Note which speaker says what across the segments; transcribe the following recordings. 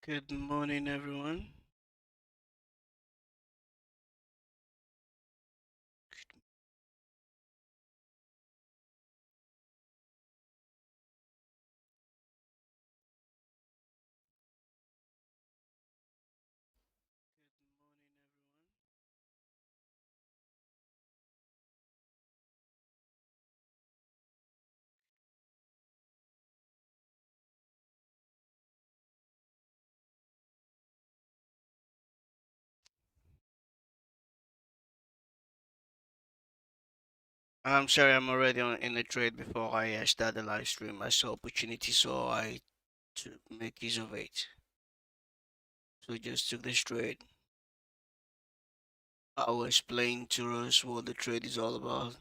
Speaker 1: Good morning, everyone. I'm sorry, I'm already in the trade before I start the live stream. I saw opportunity, so I to make use of it. So just took this trade. I will explain to us what the trade is all about.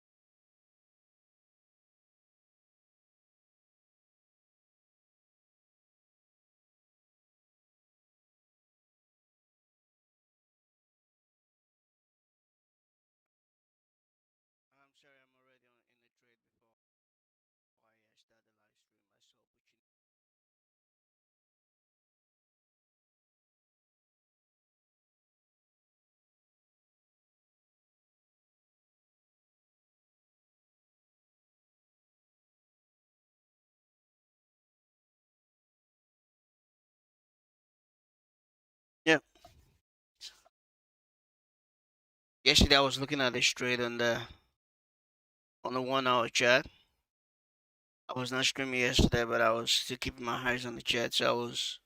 Speaker 1: I'm sorry, I'm already in the trade before I start the live stream. I saw opportunity. Yeah, yesterday I was looking at this trade on the 1 hour chat. I was not streaming yesterday, but I was still keeping my eyes on the chat, so I was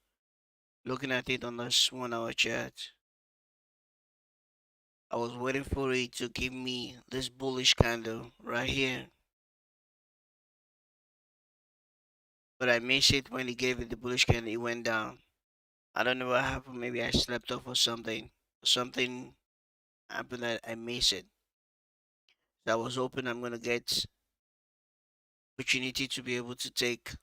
Speaker 1: looking at it on this 1 hour chat. I was waiting for it to give me this bullish candle right here, but I missed it when it gave it the bullish candle. It went down. I don't know what happened. Maybe I slept off or something. Something happened that I missed it. So I was hoping I'm gonna get opportunity to be able to take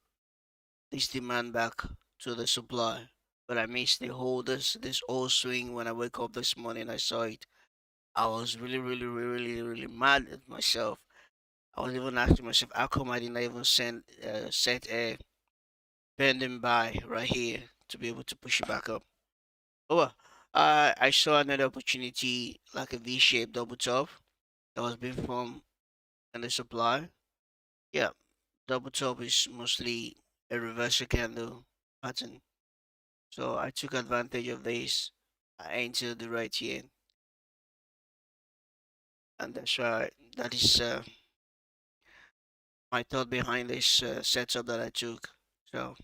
Speaker 1: this demand back to the supply. But I missed the whole this whole swing. When I wake up this morning, I saw it. I was really mad at myself. I was even asking myself, how come I didn't even set a pending buy right here to be able to push it back up. Oh, well, I saw another opportunity like a V-shaped double top that was being formed in the supply. Yeah, double top is mostly a reversal candle pattern. So I took advantage of this. I entered the right here, and that's why that is my thought behind this setup that I took. So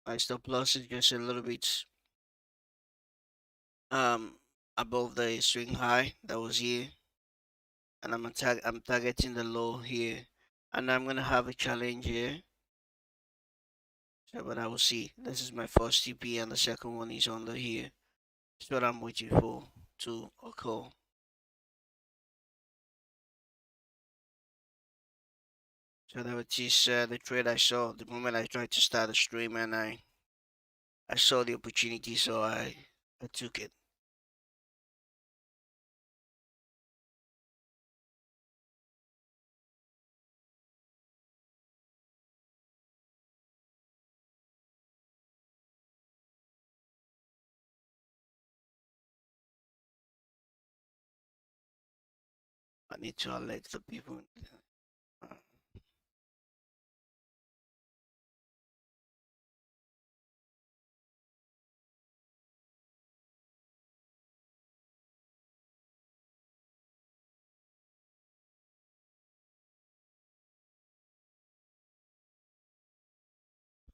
Speaker 1: my stop loss is just a little bit um above the swing high that was here, and I'm targeting the low here, and I'm gonna have a challenge here. So, but I will see. This is my first TP, and the second one is under here. That's what I'm waiting for to occur. So that was the trade I saw the moment I tried to start the stream, and I saw the opportunity, so I took it. I need to alert the people. Uh,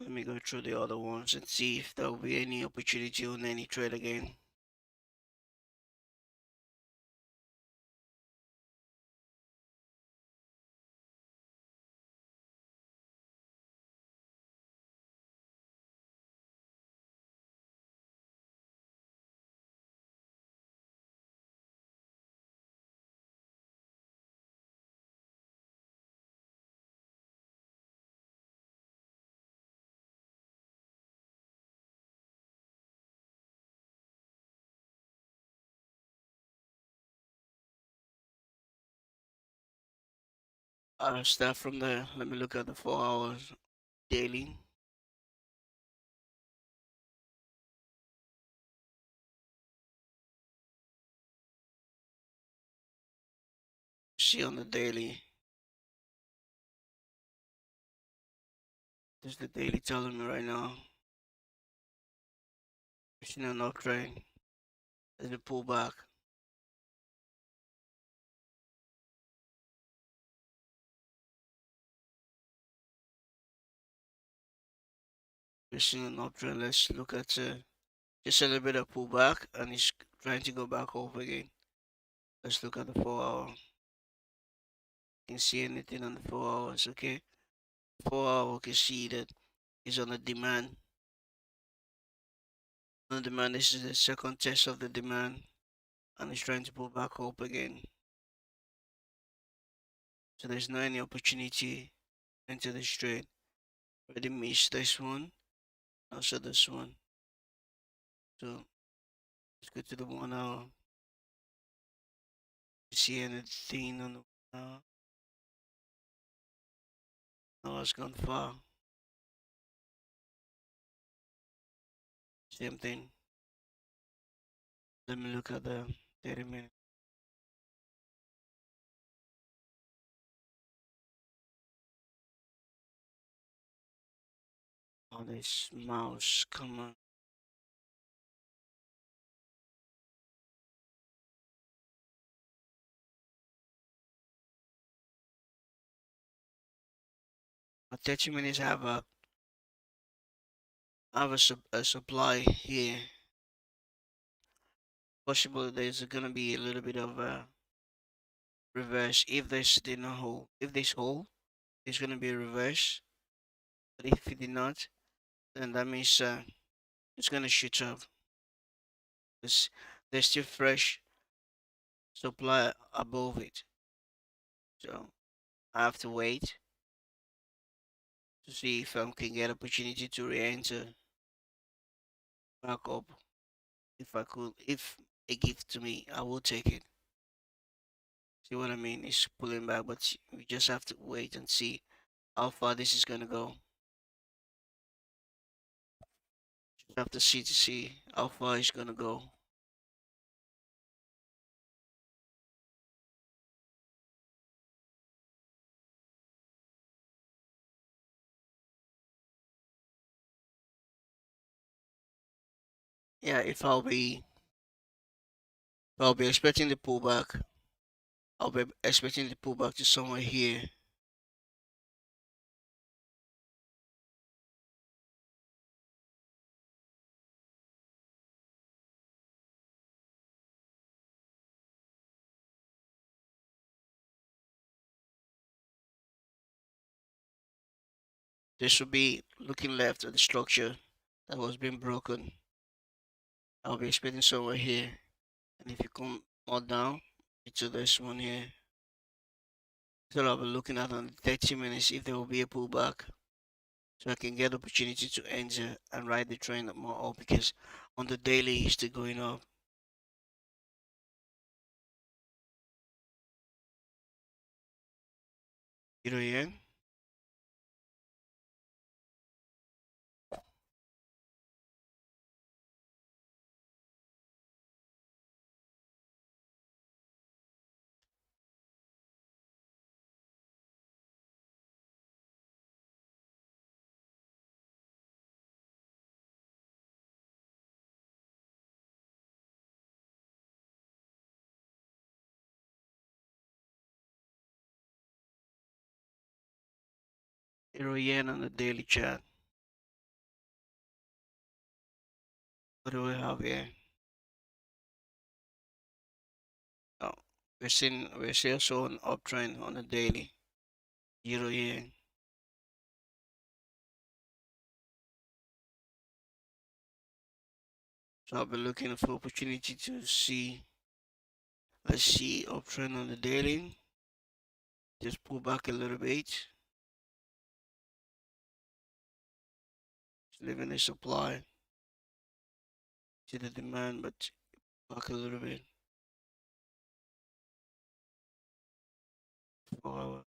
Speaker 1: Let me go through the other ones and see if there will be any opportunity on any trade again. I'll start from there. Let me look at the 4 hours daily. see on the daily. This is the daily telling me right now. We're seeing an uptrend. There's a pullback. We're seeing an uptrend. Let's look at just a little bit of pullback, and it's trying to go back up again. Let's look at the 4 hour. You can see anything on the 4 hours, okay? 4 hour, we can see that it's on a demand. On the demand, this is the second test of the demand, and it's trying to pull back up again. So there's no any opportunity into this trade. Already missed this one, also this one. So let's go to the 1 hour. See anything on the 1 hour? No, it's gone far. Same thing. Let me look at the 30 minutes. Oh, this mouse, come on. At 30 minutes, I have a supply here. Possible there's gonna be a little bit of a reverse if this did not hold. If this hold, there's gonna be a reverse. But if it did not, then that means it's gonna shoot up. Because there's still fresh supply above it. So I have to wait to see if I can get opportunity to re-enter back up. If I could, if they give to me, I will take it. See what I mean? It's pulling back, but we just have to wait and see how far this is gonna go. Just have to see how far it's gonna go. Yeah, if I'll be expecting the pullback, I'll be expecting the pullback to somewhere here. This should be looking left at the structure that was being broken. I'll be expecting somewhere here. And if you come more down into this one here, so I'll be looking at on 30 minutes if there will be a pullback. So I can get opportunity to enter and ride the train more up because on the daily it's still going up. Euro yen, Euro yen on the daily chart. What do we have here? Oh, we're seeing also an uptrend on the daily. Euro yen. So I'll be looking for opportunity to see. Let's see uptrend on the daily. Just pull back a little bit. Just leaving the supply to the demand, but back a little bit. 4 hour.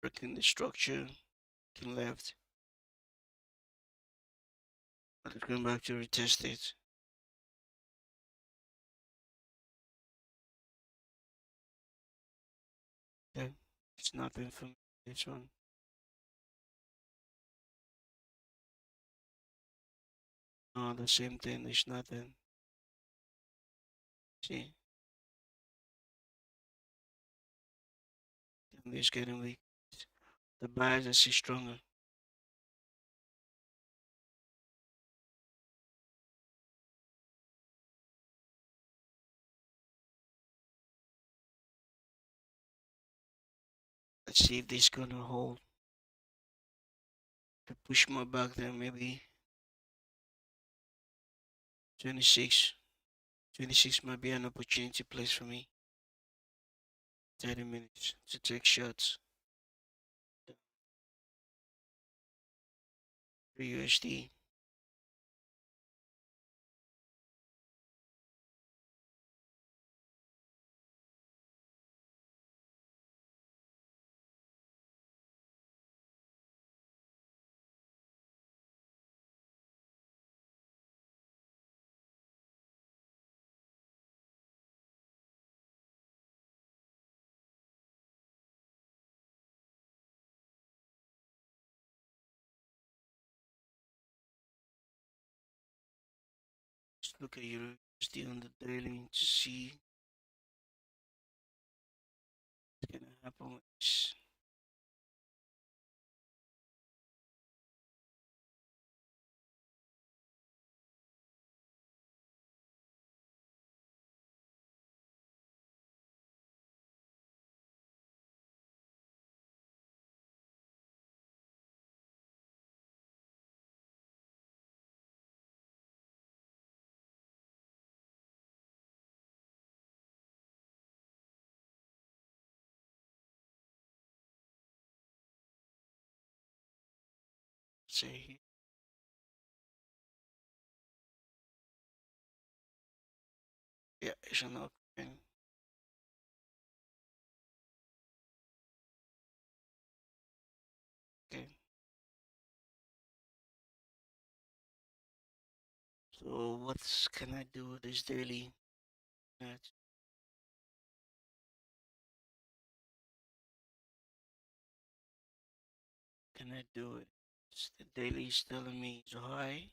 Speaker 1: Breaking the structure. Looking left. Let's go back to retest it. Okay. It's nothing for me. This one. Oh, the same thing. It's nothing. See, it's getting weak. The bias is stronger. Let's see if this gonna hold. To push more back there, maybe 26. 26 might be an opportunity place for me. 30 minutes to take shots. 3 USD. Let's look at USD on the daily to see what's gonna happen with this. Say here. Yeah, it's an open. Okay. So what can I do with this daily? That can I do it? The daily is telling me it's high.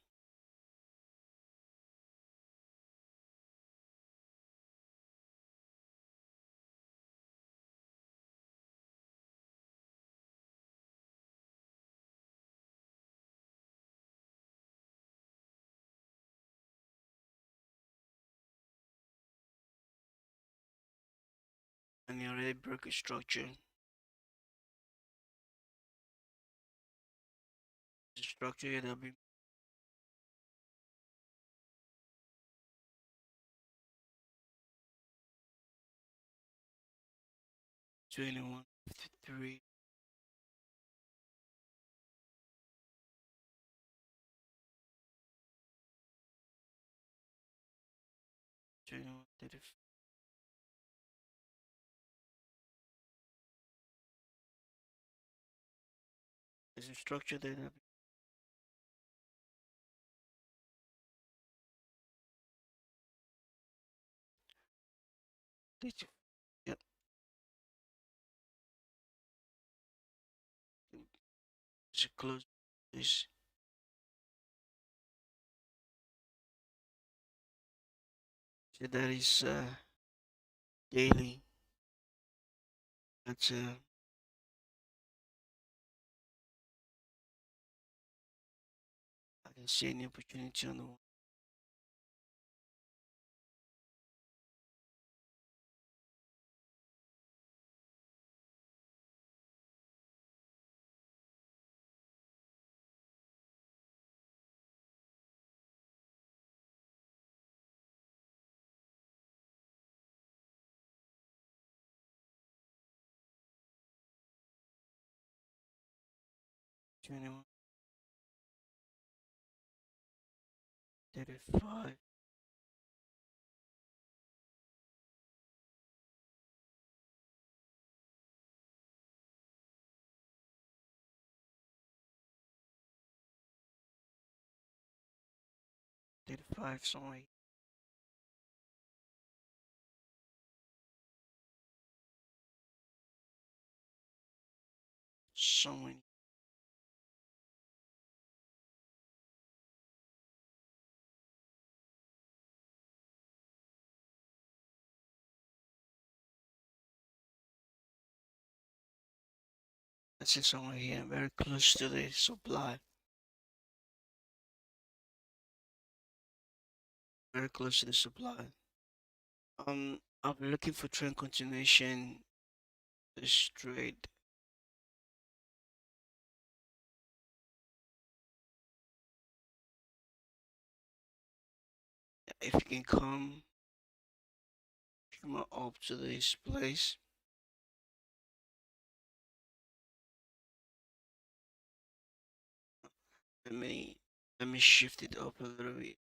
Speaker 1: And you already broke a structure. The structure that'll be 2153, 2135. There's a structure there that'll be yep. Just close this. So that is daily. That's I can see any opportunity on the 21, 35. 35 somewhere. Somewhere. That's it somewhere here. Very close to the supply. Very close to the supply. I'll be looking for trend continuation this trade. If you can come up to this place. Let me let me shift it up a little bit.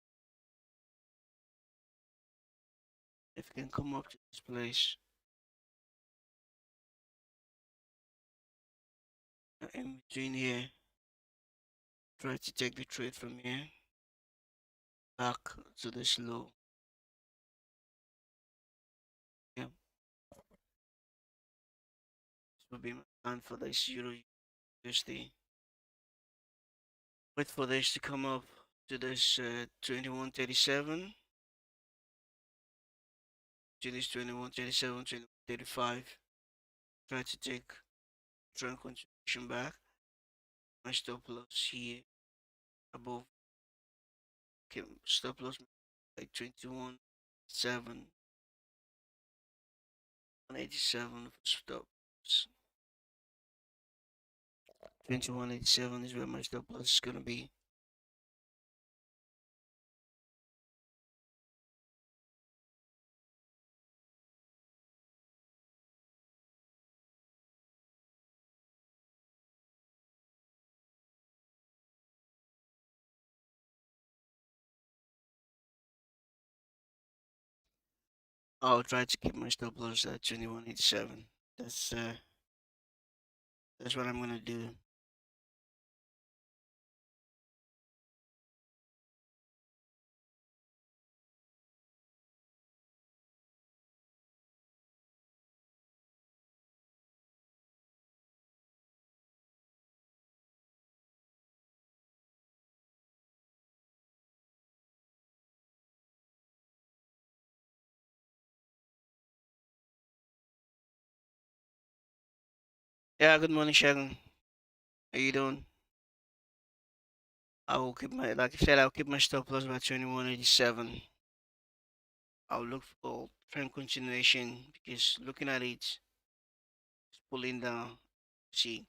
Speaker 1: If you can come up to this place in between here, try to take the trade from here back to this low. Yeah, this will be my plan for this Euro USD. Wait for this to come up to this 2137, to this 2137, 2135. Try to take trend continuation back. My stop loss here above. Okay, stop loss like 21 7 187 for stop loss. 2187 is where my stop loss is gonna be. I'll try to keep my stop loss at 2187. That's what I'm gonna do. Yeah, good morning, Shagun. How you doing? I will keep my, like I said, I'll keep my stop loss by 2187. I'll look for trend continuation because looking at it, it's pulling down. See,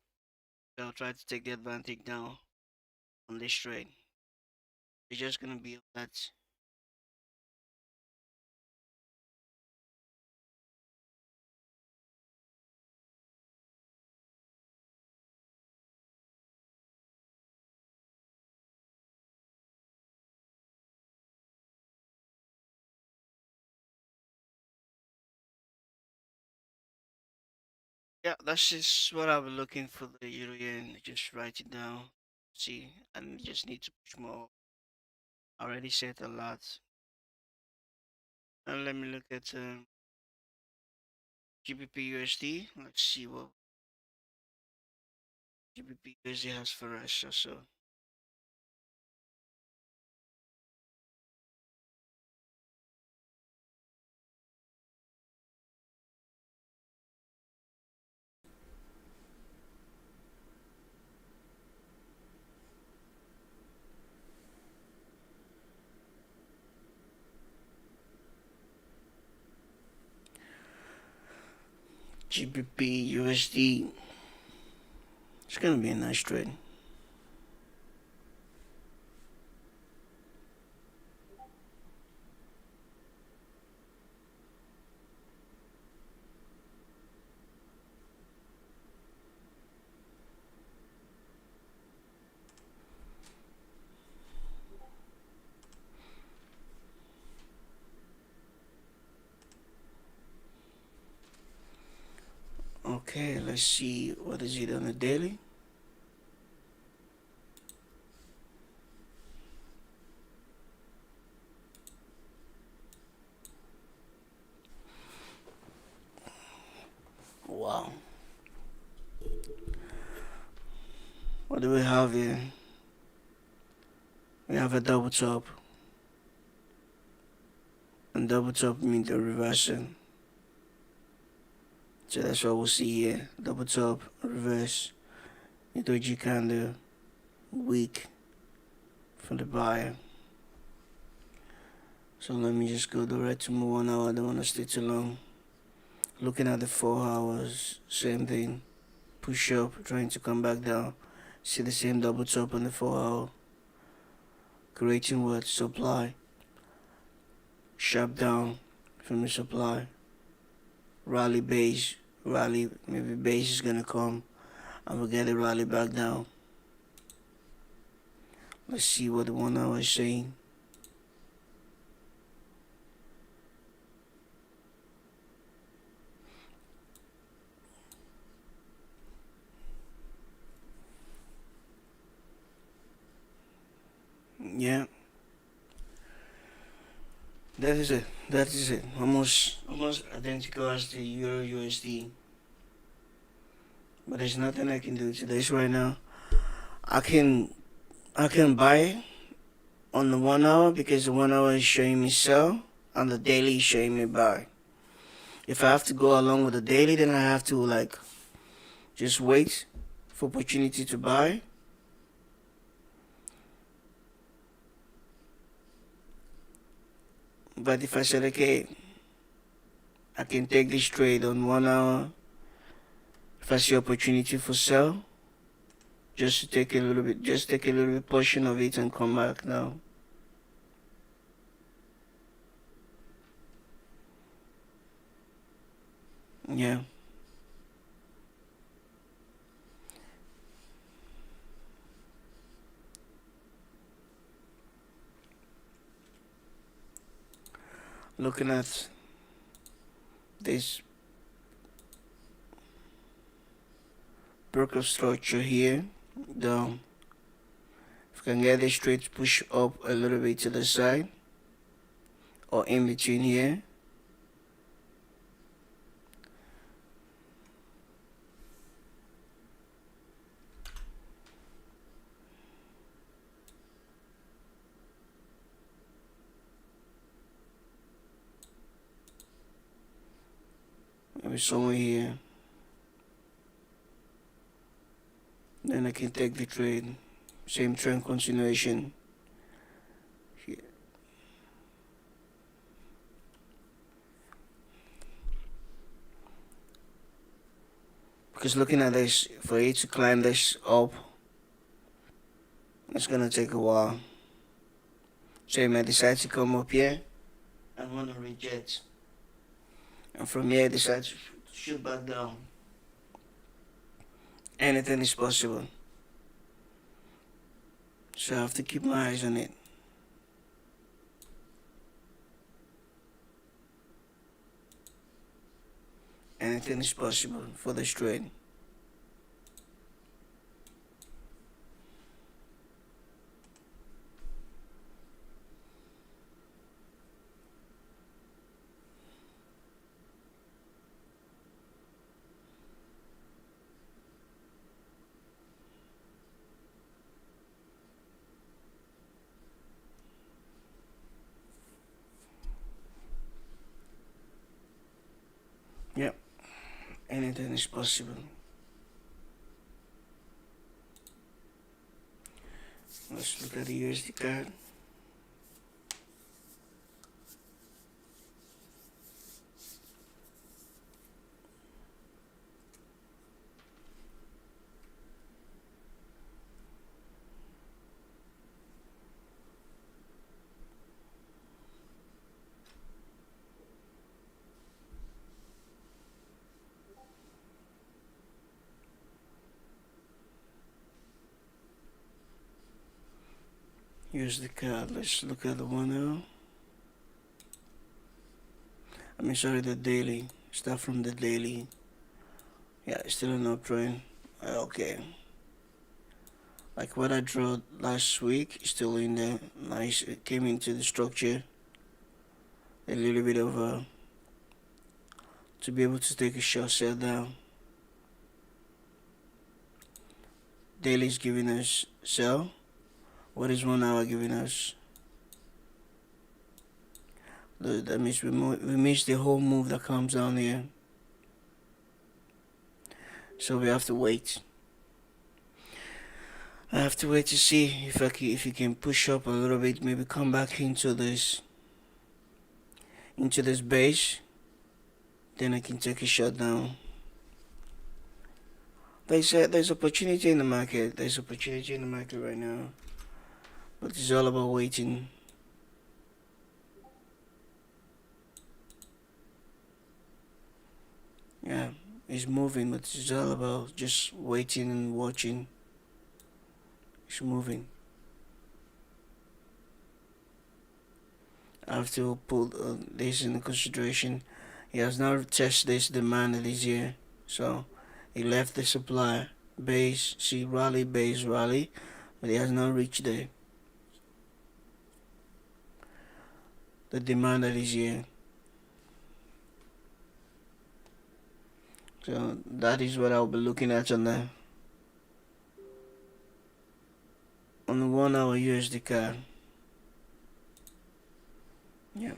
Speaker 1: so I'll try to take the advantage down on this trade. It's just gonna be that. Yeah, that's just what I'll be looking for the euro yen. Just write it down. See, and just need to push more. I already said a lot. And let me look at GBP USD. Let's see what GBP USD has for us also. GBP USD. It's gonna be a nice trade. Okay, let's see what is it on the daily. wow. What do we have here? We have a double top. And double top means the reversal. So that's what we'll see here. Double top, reverse, doji candle, weak for the buyer. So let me just go direct to move 1 hour. I don't want to stay too long. Looking at the 4 hours, same thing. Push up, trying to come back down. See the same double top on the 4 hour. Creating what? Supply. Sharp down from the supply. Rally base. Rally, maybe base is gonna come. And we'll get a rally back down. Let's see what the 1 hour is saying. Yeah. That is it. That is it. Almost identical as the Euro USD. But there's nothing I can do to this right now. I can buy on the 1 hour because the 1 hour is showing me sell and the daily is showing me buy. If I have to go along with the daily, then I have to like just wait for opportunity to buy. But if I said okay, I can take this trade on 1 hour. If I see opportunity for sell, just take a little bit portion of it and come back now. Yeah. Looking at this broker structure here, down. If I can get this straight to push up a little bit to the side or in between here. Maybe somewhere here. Then I can take the trade. Same trend continuation. Here. Because looking at this, for it to climb this up, it's gonna take a while. So you might decide to come up here and want to reject. And from here decide to shoot back down. Anything is possible. So I have to keep my eyes on it. Anything is possible for this trade. Yep. Anything is possible. Let's look at the USD card. Here's the card. Let's look at the 1 hour. Sorry, the daily. Start from the daily. Yeah, it's still an uptrend. Okay. Like what I drew last week, still in there. Nice. It came into the structure. A little bit of to be able to take a short sell down. daily is giving us sell. What is 1 hour giving us? That means we miss the whole move that comes down here. So we have to wait. I have to wait to see if you can push up a little bit, maybe come back into this base, then I can take a shot down. There's opportunity in the market. There's opportunity in the market right now, but it's all about waiting. Yeah, it's moving, but it's all about just waiting and watching. It's moving. I have to put this in consideration. He has now tested this demand that is here, so he left the supply base, see base, rally, but he has not reached the demand that is here. So that is what I'll be looking at on the 1 hour USD card. Yeah.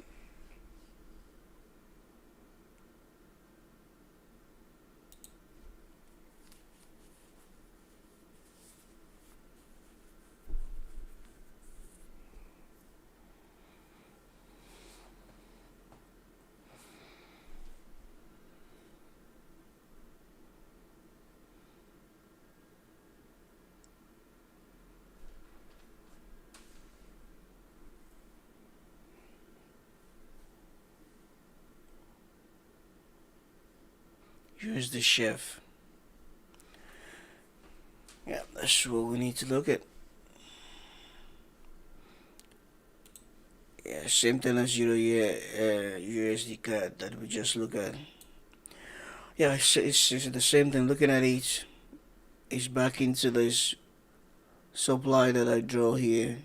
Speaker 1: Here's the chef. Yeah, that's what we need to look at. Yeah, same thing as year USD card that we just look at. Yeah, it's the same thing. Looking at it, it's back into this supply that I draw here.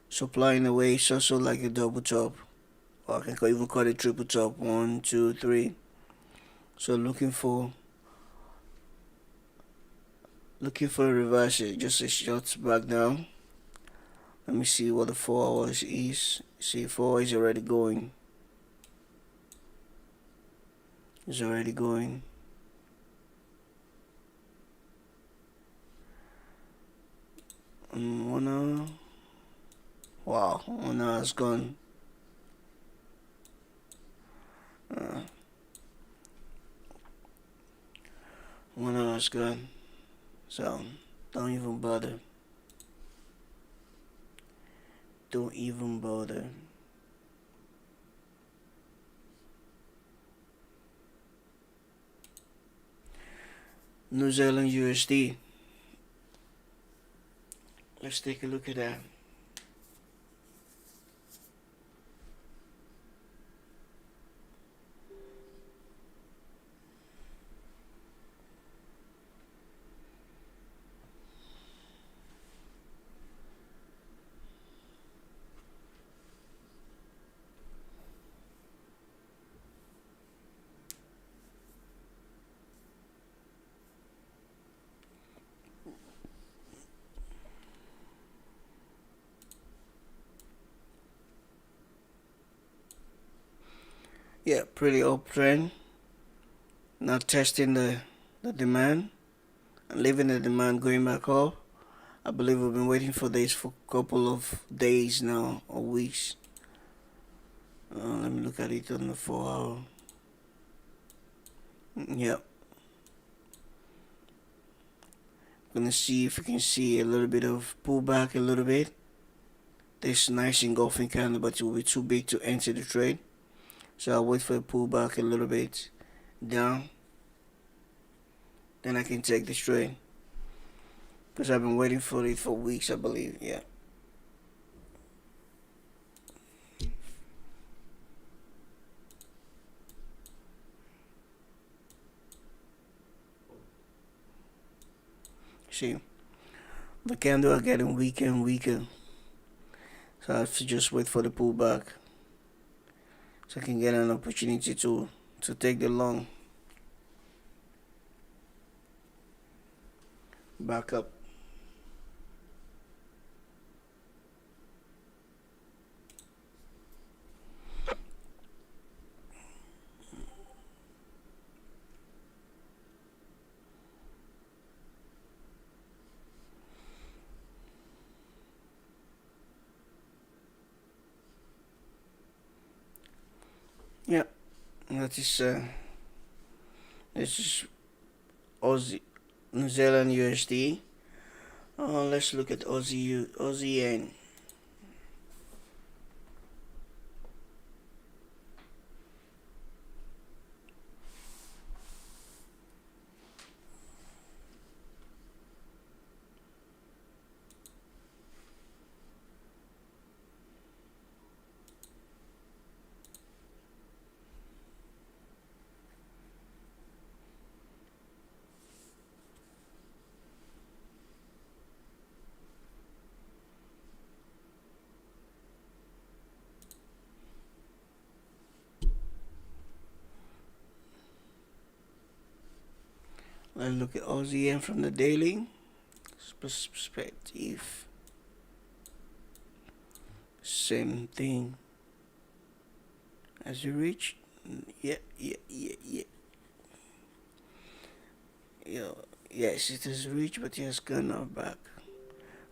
Speaker 1: Supply in a way, it's also like a double top, or I can even call it triple top. 1, 2, 3. So looking for a reversal, just a short back down. Let me see what the 4 hours is. See, 4 hours already going. It's already going. And 1 hour. Wow, 1 hour is gone. 1 hour is gone. So don't even bother. Don't even bother. New Zealand USD. Let's take a look at that. Yeah, pretty uptrend. Now testing the demand and leaving the demand going back up. I believe we've been waiting for this for a couple of days now or weeks. Let me look at it on the 4 hour. Yep. Gonna see if we can see a little bit of pullback a little bit. This nice engulfing candle, but it will be too big to enter the trade. So I'll wait for a pullback a little bit down. Then I can take this trade. Because I've been waiting for it for weeks, I believe. Yeah. See, the candle are getting weaker and weaker. So I have to just wait for the pullback. So I can get an opportunity to take the long. back up. Yeah, that is this is Aussie New Zealand USD. Let's look at Aussie yen. Let's look at Aussie yen from the daily perspective. Same thing as you reach. Yeah. Yes, it has reached, but it has gone up back.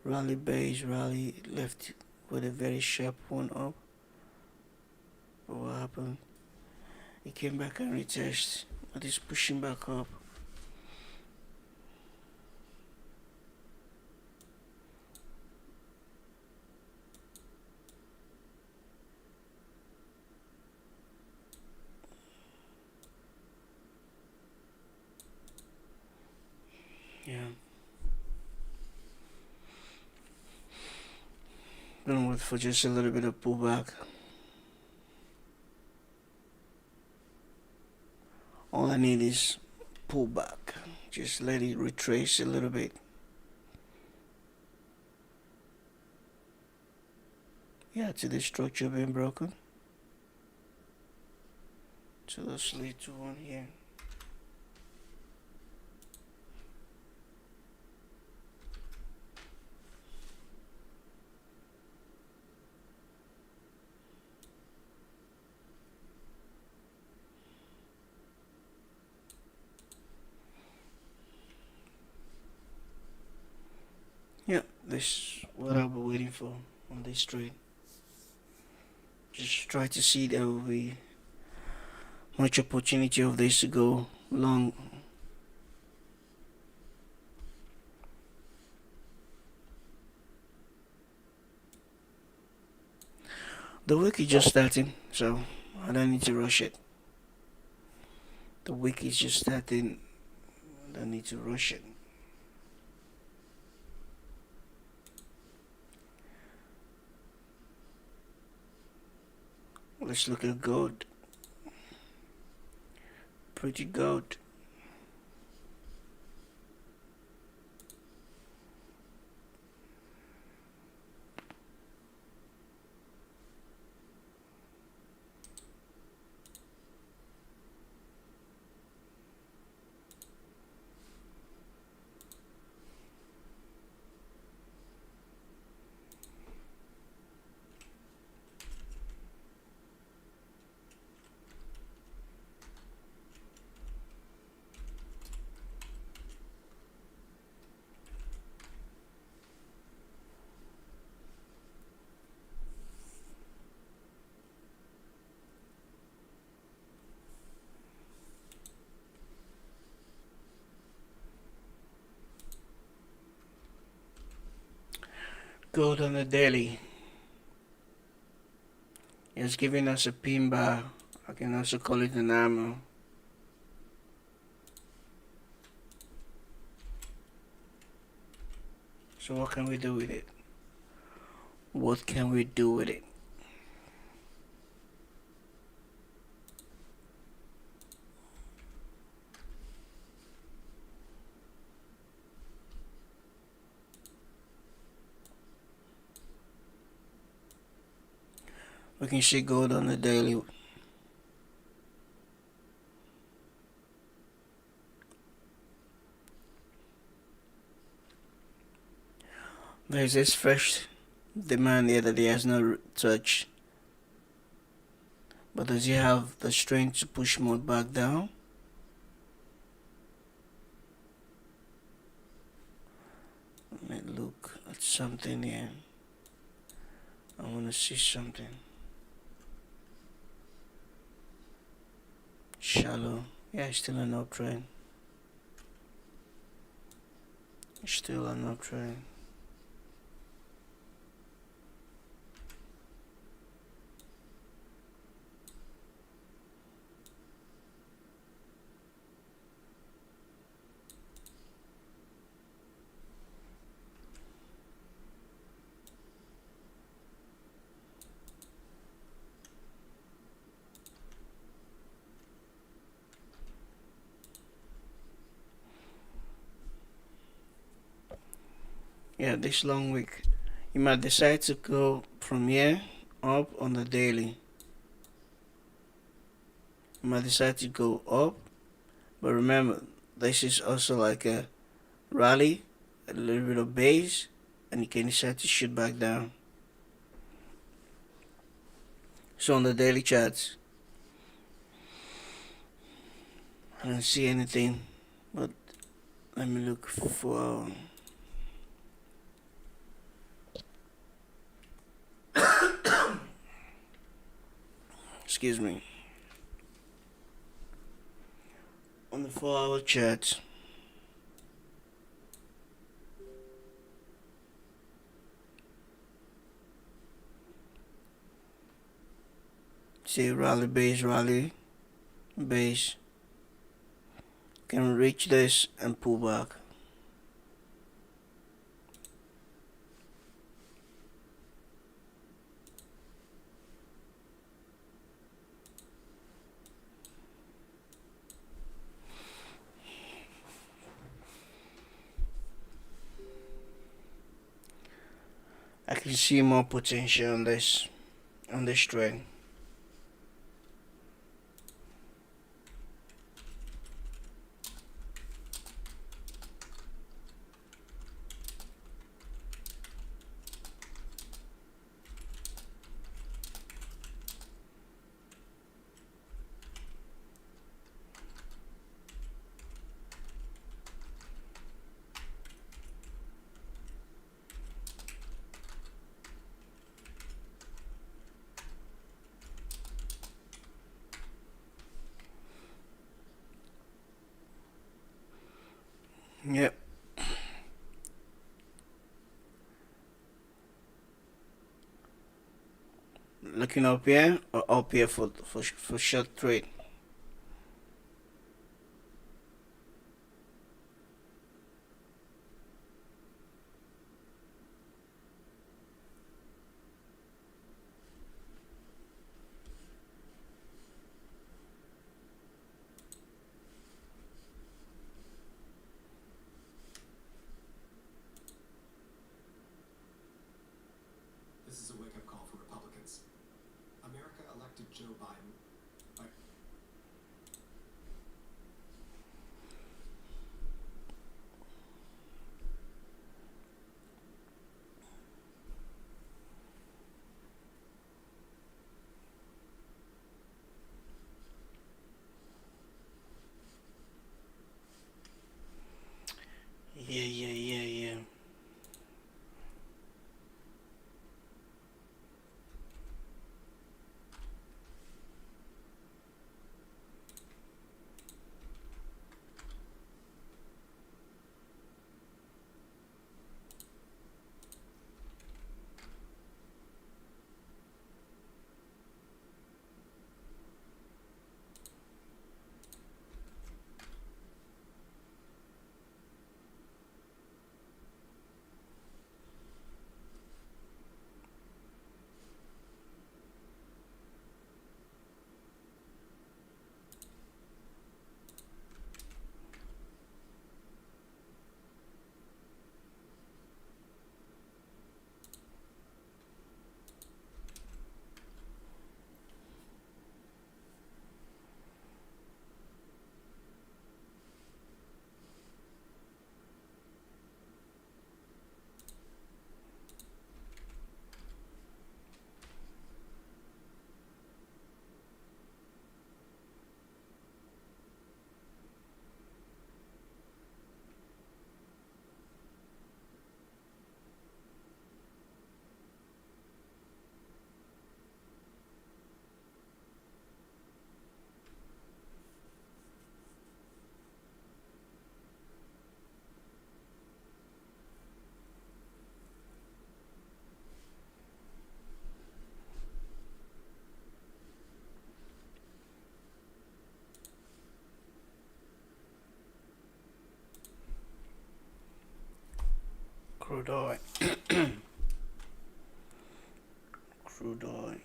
Speaker 1: Rally base, rally left with a very sharp one up. But what happened? It came back and retest, but it's pushing back up. Yeah. Gonna wait for just a little bit of pullback. All I need is pullback. Just let it retrace a little bit. Yeah, to the structure being broken. So let's lead to one here. Yeah, this is what I'll be waiting for on this trade. Just try to see there will be much opportunity of this to go long. The week is just starting, so I don't need to rush it. The week is just starting. I don't need to rush it. Let's look at gold. Pretty gold. Gold on the daily. It's giving us a pin bar. I can also call it an armor. So what can we do with it? What can we do with it? We can see gold on the daily. There's this fresh demand here that he has not touched. But does he have the strength to push mode back down? Let me look at something here. I want to see something. Shallow. Yeah, still an uptrend. Still an uptrend. Yeah, this long week. You might decide to go from here up on the daily. You might decide to go up, but remember, this is also like a rally, a little bit of base, and you can decide to shoot back down. So on the daily charts, I don't see anything, but let me look for. Excuse me. On the 4-hour chart, see rally base. Can reach this and pull back. I can see more potential on this trend. Yep. Looking up here or up here for short trade.
Speaker 2: This is a wake-up call for Republicans. America elected Joe Biden.
Speaker 1: Yeah. Crude oil. Crude oil.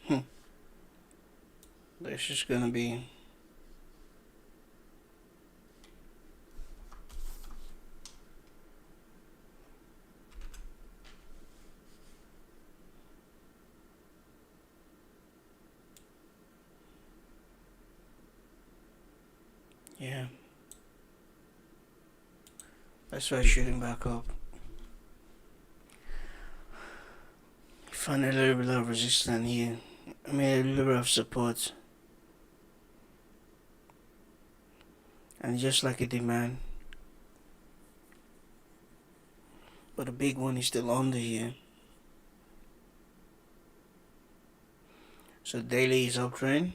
Speaker 1: Hmm. This is gonna be. Yeah. That's why shooting back up. Find a little bit of resistance here. I mean, a little bit of support. And just like a demand. But the big one is still under here. So daily is uptrend.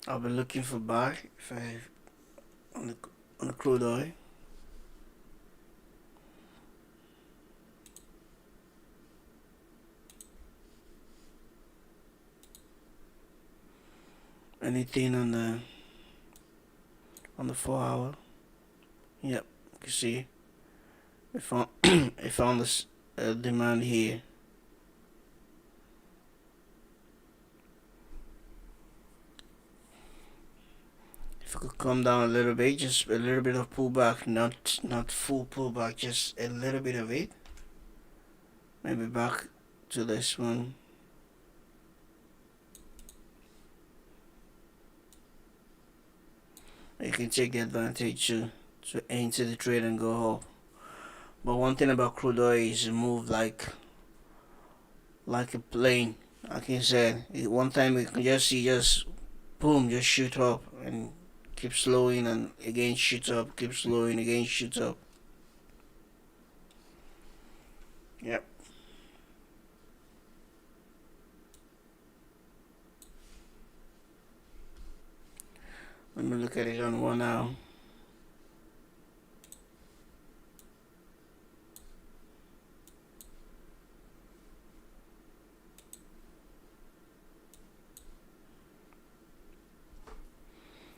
Speaker 1: I'll be looking for buy if I on the on the crude oil. Anything on the 4 hour. Yep, you can see we found I found this demand here. If it could come down a little bit, just a little bit of pullback, not full pullback, just a little bit of it. Maybe back to this one. You can take the advantage to enter the trade and go up. But one thing about crude oil is it move like a plane. Like I said, one time you can just see just boom, just shoot up and keep slowing and again shoot up, keep slowing again shoot up. Yep. Let me look at it on 1 hour.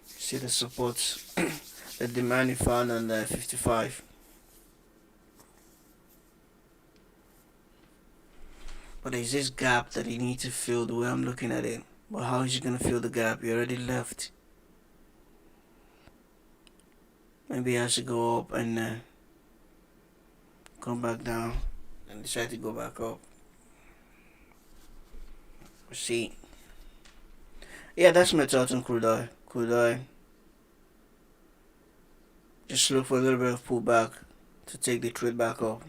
Speaker 1: See the supports, the demand you found on the 55. But there's this gap that you need to fill the way I'm looking at it. But how is you gonna fill the gap? You already left. Maybe I should go up and come back down and decide to go back up. See. Yeah, that's my thoughts on crude oil. Crude oil. Just look for a little bit of pullback to take the trade back up.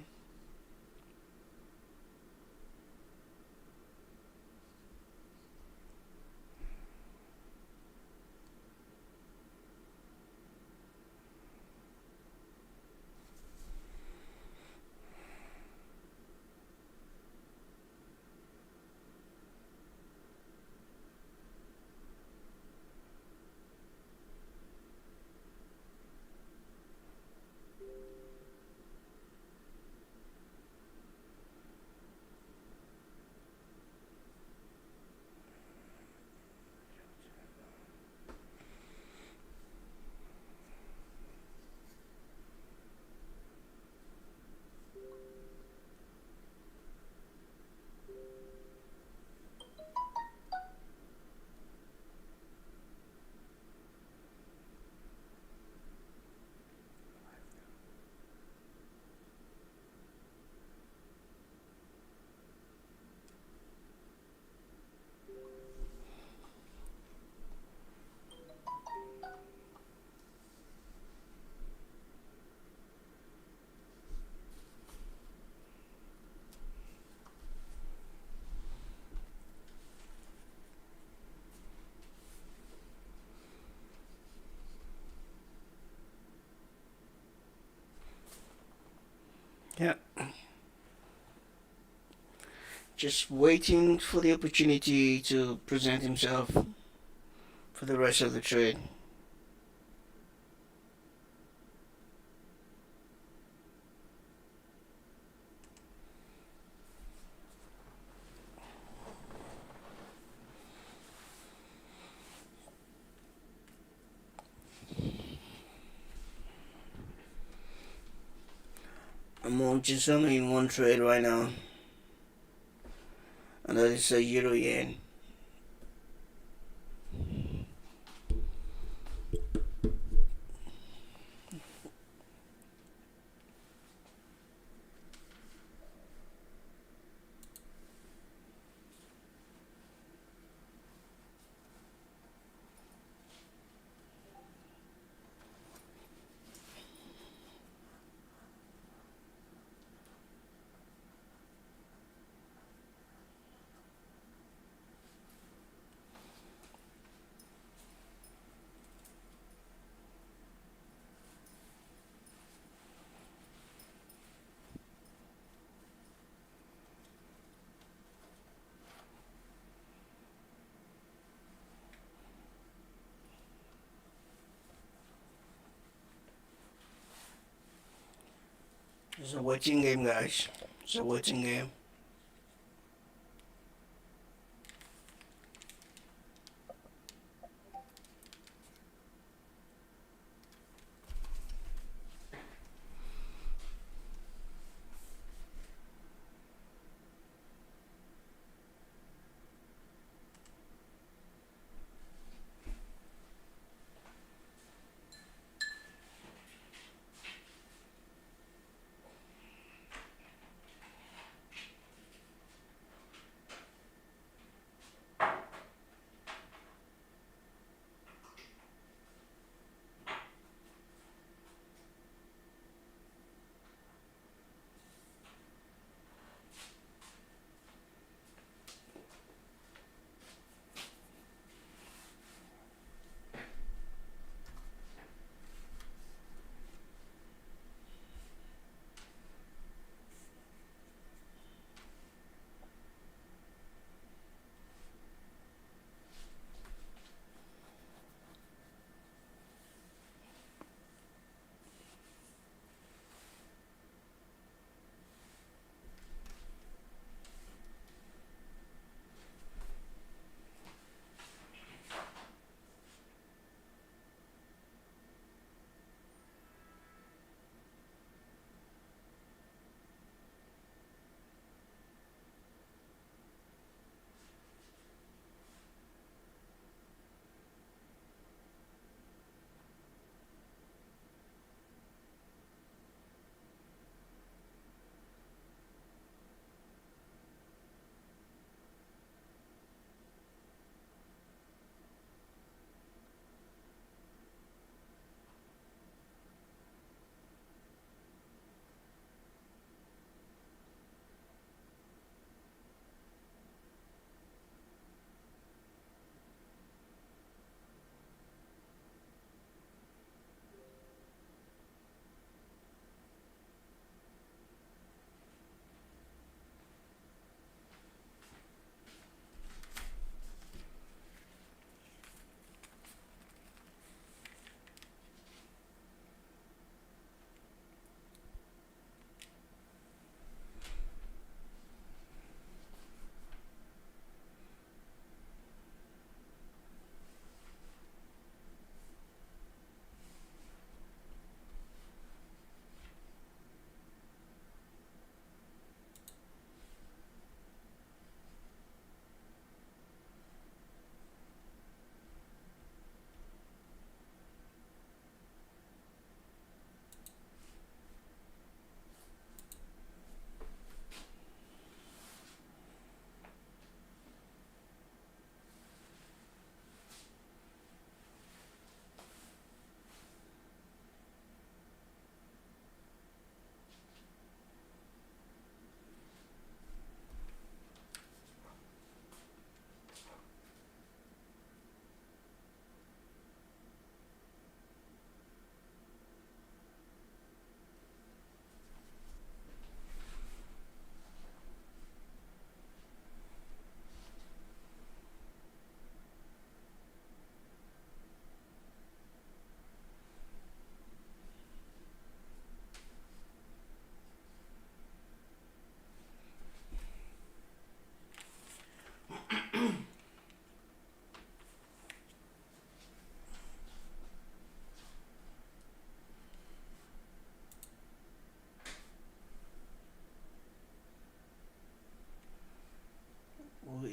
Speaker 1: Yeah, just waiting for the opportunity to present himself for the rest of the trade. I'm on just only in one trade right now, and that is a euro yen. It's a waiting game, guys. It's a waiting game.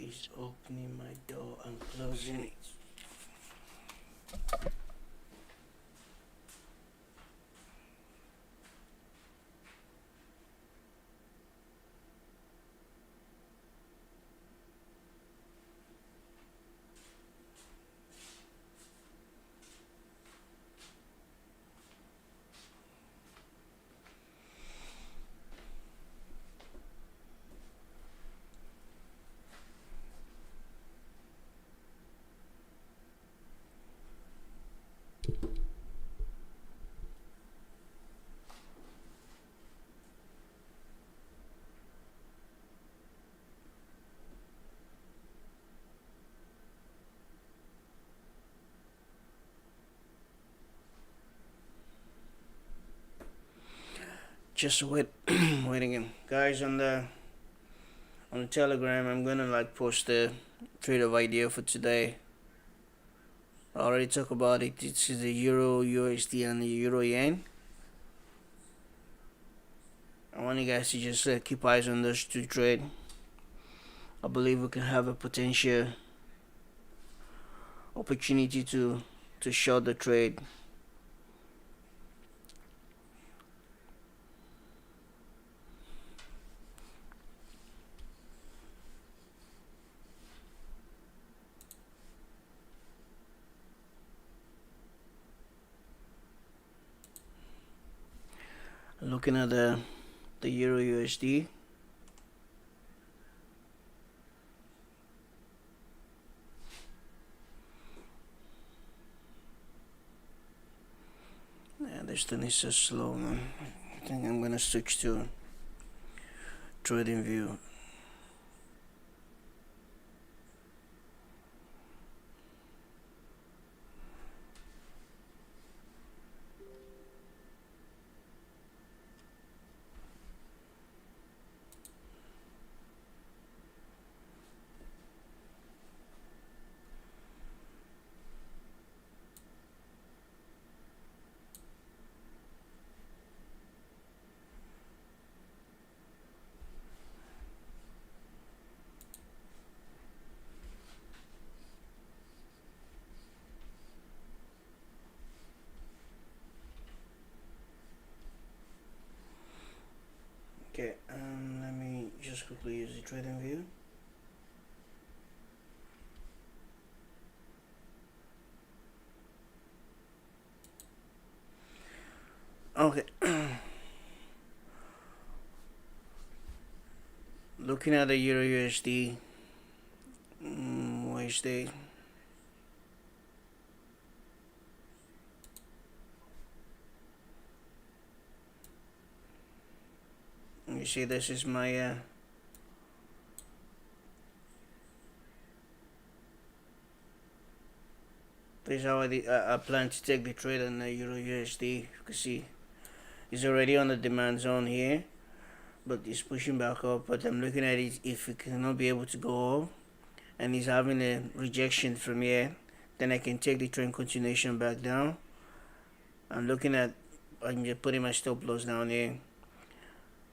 Speaker 1: is opening my door and closing it. Just waiting in, guys. On the Telegram, I'm gonna like post the trade of idea for today. I already talked about it. This is the Euro USD and the Euro Yen. I want you guys to just keep eyes on those two trade. I believe we can have a potential opportunity to short the trade. Looking at the Euro USD. Yeah, this thing is so slow, man. I think I'm gonna switch to trading view. Okay, let me just quickly use the trading view. Okay. Looking at the Euro USD, Wednesday. You see, this is my this is how I plan to take the trade on the Euro USD. You can see it's already on the demand zone here, but it's pushing back up. But I'm looking at it, if it cannot be able to go up and he's having a rejection from here, then I can take the trend continuation back down. I'm just putting my stop loss down here.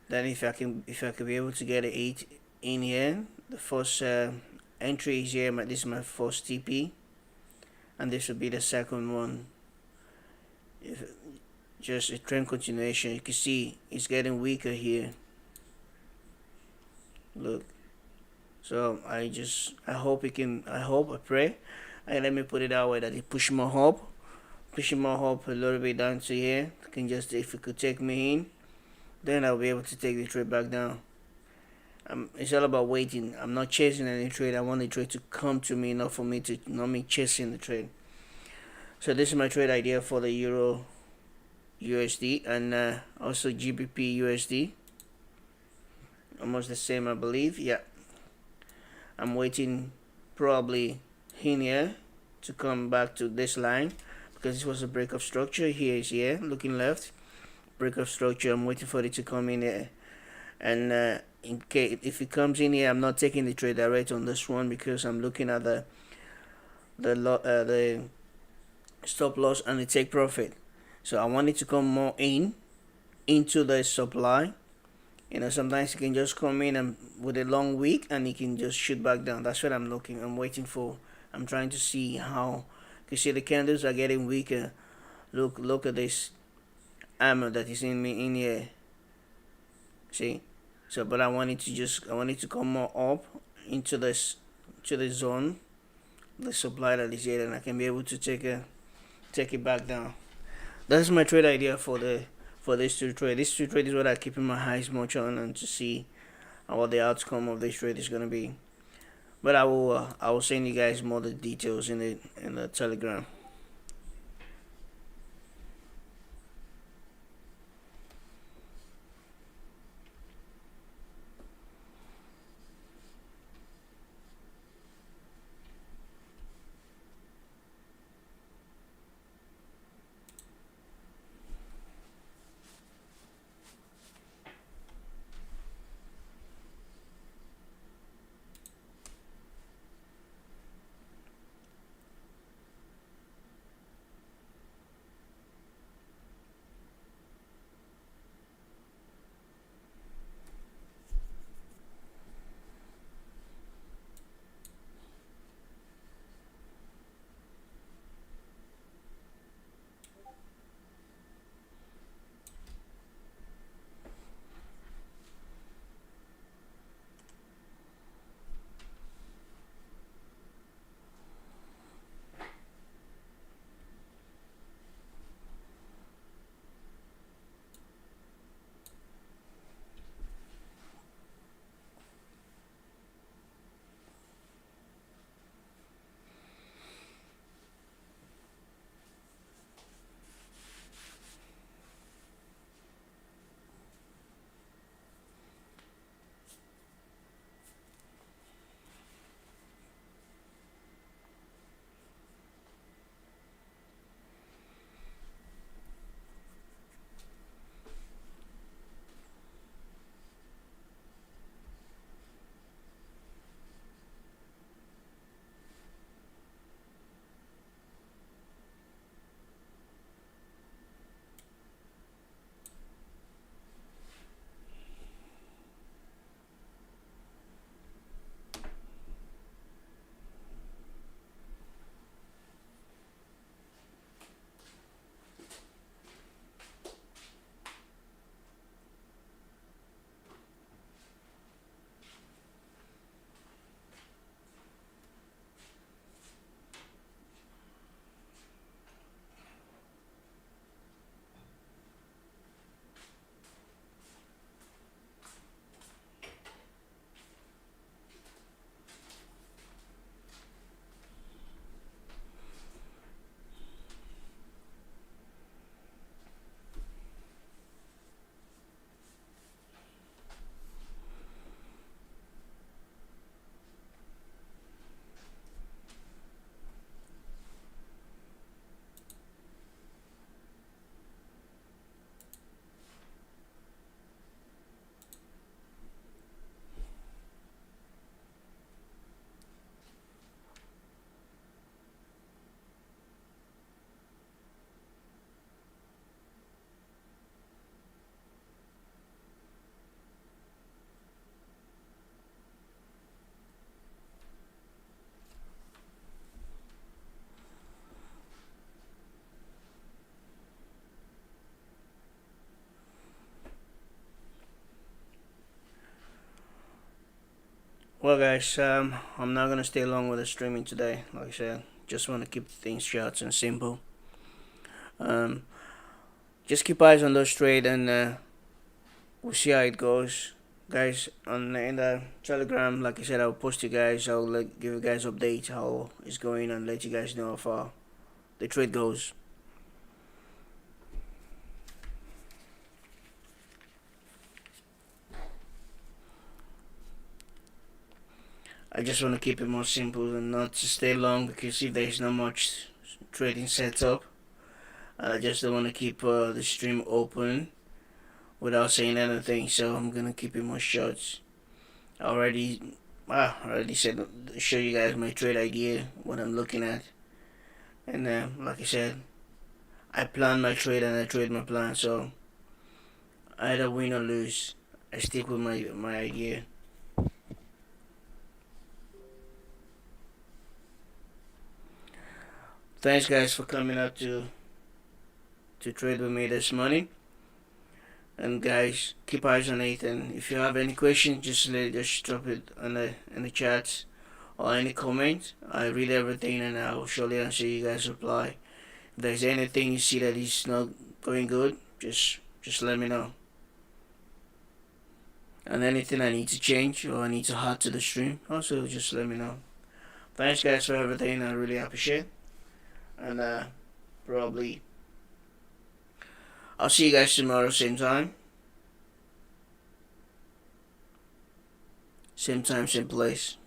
Speaker 1: Then if I can be able to get an 8 in here, the first entry is here. This is my first TP, and this will be the second one. If just a trend continuation, you can see it's getting weaker here. Look, so I hope it can. I pray, and let me put it that way, that it push more up, a little bit down to here. It can just, if it could take me in, then I'll be able to take the trade back down. It's all about waiting. I'm not chasing any trade. I want the trade to come to me, not for me to, not me chasing the trade. So this is my trade idea for the Euro USD and also GBP USD. Almost the same, I believe. Yeah, I'm waiting probably in here to come back to this line, because this was a break of structure. Here is here, looking left, break of structure. I'm waiting for it to come in here, and in case if it comes in here, I'm not taking the trade direct on this one, because I'm looking at the stop loss and the take profit. So I want it to come more into the supply, Sometimes he can just come in and with a long week and he can just shoot back down. That's what I'm looking. I'm waiting for. I'm trying to see how. You see, the candles are getting weaker. Look at this armor that is in me in here. See, so but I want it to come more up into this to the zone, the supply that is here, and I can be able to take it back down. That's my trade idea for this two trade. This two trade is what I'm keeping my eyes much on and to see what the outcome of this trade is gonna be. But I will send you guys more the details in the Telegram. Well, guys, I'm not gonna stay long with the streaming today. Like I said, just want to keep things short and simple. Um, just keep eyes on those trade, and we'll see how it goes, guys. On in the Telegram, like I said, I'll post you guys. I'll give you guys updates how it's going and let you guys know how far the trade goes. I just want to keep it more simple and not to stay long because if there's not much trading set up, I just don't want to keep the stream open without saying anything. So I'm gonna keep it more short. I already said show you guys my trade idea, what I'm looking at, and like I said, I plan my trade and I trade my plan. So either win or lose, I stick with my idea. Thanks guys for coming out to trade with me this morning. And guys, keep eyes on it. And if you have any questions, just drop it in the chat or any comment. I read everything and I will surely answer you guys' reply. If there's anything you see that is not going good, just let me know. And anything I need to change or I need to add to the stream, also just let me know. Thanks guys for everything. I really appreciate. And probably I'll see you guys tomorrow, same time, same place.